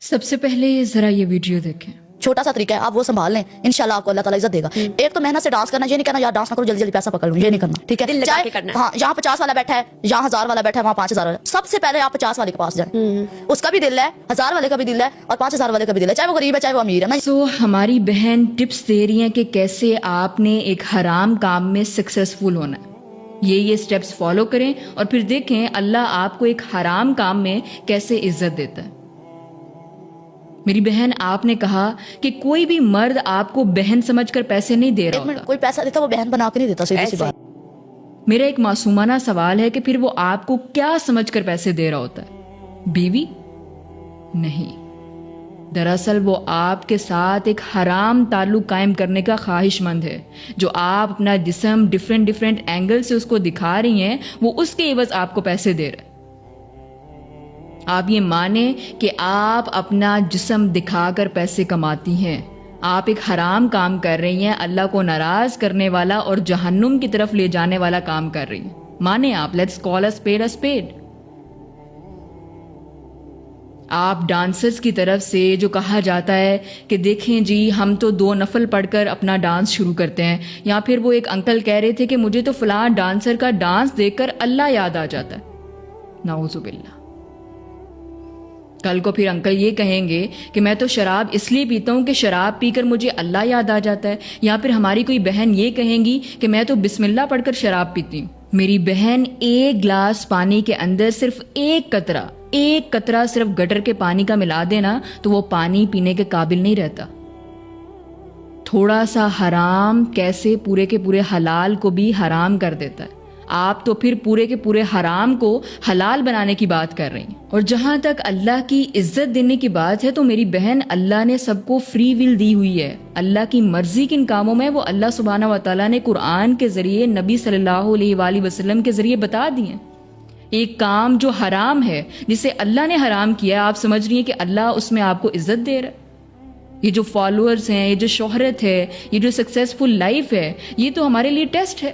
सबसे पहले ज़रा ये वीडियो देखें। छोटा सा तरीका है, आप वो संभाल लें, इंशाल्लाह आपको अल्लाह ताला इज्जत देगा। एक तो मेहनत से डांस करना, ये नहीं कहना यार डांस ना करो जल्दी जल्दी पैसा पकड़ लूं, ये नहीं करना, ठीक है। दिल लगा के करना है। हाँ, यहाँ 50 वाला बैठा है, यहाँ 1000 वाला बैठा है, वहाँ 5000 वाला, सबसे पहले आप 50 वाले के पास जाएं। उसका भी दिल है, 1000 वाले का भी दिल है और 5000 वाले का भी दिल है, चाहे वो गरीब है चाहे वो अमीर है। सो हमारी बहन टिप्स दे रही हैं कि कैसे आपने एक हराम काम में सक्सेसफुल होना है। ये स्टेप्स फॉलो करें और फिर देखें अल्लाह आपको एक हराम काम में कैसे इज्जत देता है। मेरी बहन, आपने कहा कि कोई भी मर्द आपको बहन समझकर पैसे नहीं दे रहा होता। कोई पैसा देता वो बहन बना के नहीं देता, सीधी सी बात। मेरा एक मासूमाना सवाल है कि फिर वो आपको क्या समझकर पैसे दे रहा होता है? बीवी? नहीं, दरअसल वो आपके साथ एक हराम ताल्लुक कायम करने का ख्वाहिशमंद है। जो आप अपना जिस्म डिफरेंट एंगल से उसको दिखा रही हैं, वो उसके एवज आपको पैसे दे रहा है। आप ये माने कि आप अपना जिस्म दिखाकर पैसे कमाती हैं। आप एक हराम काम कर रही हैं, अल्लाह को नाराज करने वाला और जहन्नुम की तरफ ले जाने वाला काम कर रही हैं। माने आप, लेट्स कॉल अ स्पेड। आप डांसर्स की तरफ से जो कहा जाता है कि देखें जी हम तो 2 नफल पढ़कर अपना डांस शुरू करते हैं, या फिर वो एक अंकल कह रहे थे कि मुझे तो फलां डांसर का डांस देखकर अल्लाह याद आ जाता है। नाउजुबिल्लाह। कल को फिर अंकल ये कहेंगे कि मैं तो शराब इसलिए पीता हूँ कि शराब पीकर मुझे अल्लाह याद आ जाता है, या फिर हमारी कोई बहन ये कहेंगी कि मैं तो बिस्मिल्लाह पढ़कर शराब पीती हूँ। मेरी बहन, एक गिलास पानी के अंदर सिर्फ एक कतरा सिर्फ गटर के पानी का मिला देना तो वो पानी पीने के काबिल नहीं रहता। थोड़ा सा हराम कैसे पूरे के पूरे हलाल को भी हराम कर देता है। आप तो फिर पूरे के पूरे हराम को हलाल बनाने की बात कर रही हैं। और जहां तक अल्लाह की इज्जत देने की बात है, तो मेरी बहन, अल्लाह ने सबको फ्री विल दी हुई है। अल्लाह की मर्जी किन कामों में वो अल्लाह सुब्हानहू व तआला ने कुरान के जरिए, नबी सल्लल्लाहु अलैहि वसल्लम के जरिए बता दिए। एक काम जो हराम है, जिसे अल्लाह ने हराम किया, आप समझ रही हैं कि अल्लाह उसमें आपको इज्जत दे रहा है। ये जो फॉलोअर्स हैं, ये जो शोहरत है, ये जो सक्सेसफुल लाइफ है, ये तो हमारे लिए टेस्ट है।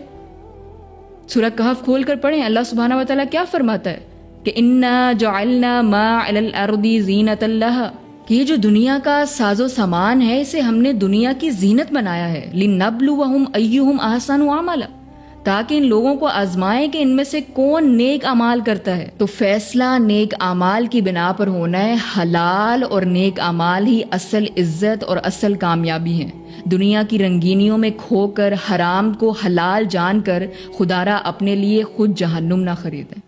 सूरह कहफ खोल कर पढ़ें, अल्लाह सुब्हानहू व तआला क्या फरमाता है कि इन्ना जअलना मा अलल अर्दी ज़ीनतल लहा, कि ये जो दुनिया का साजो सामान है, इसे हमने दुनिया की जीनत बनाया है। लिनब्लुवहुम अय्युहुम अहसनु अमला, ताकि इन लोगों को आजमाए कि इनमें से कौन नेक अमाल करता है। तो फैसला नेक अमाल की बिना पर होना है। हलाल और नेक अमाल ही असल इज्जत और असल कामयाबी है। दुनिया की रंगीनियों में खोकर, हराम को हलाल जानकर खुदारा अपने लिए खुद जहन्नुम ना खरीदें।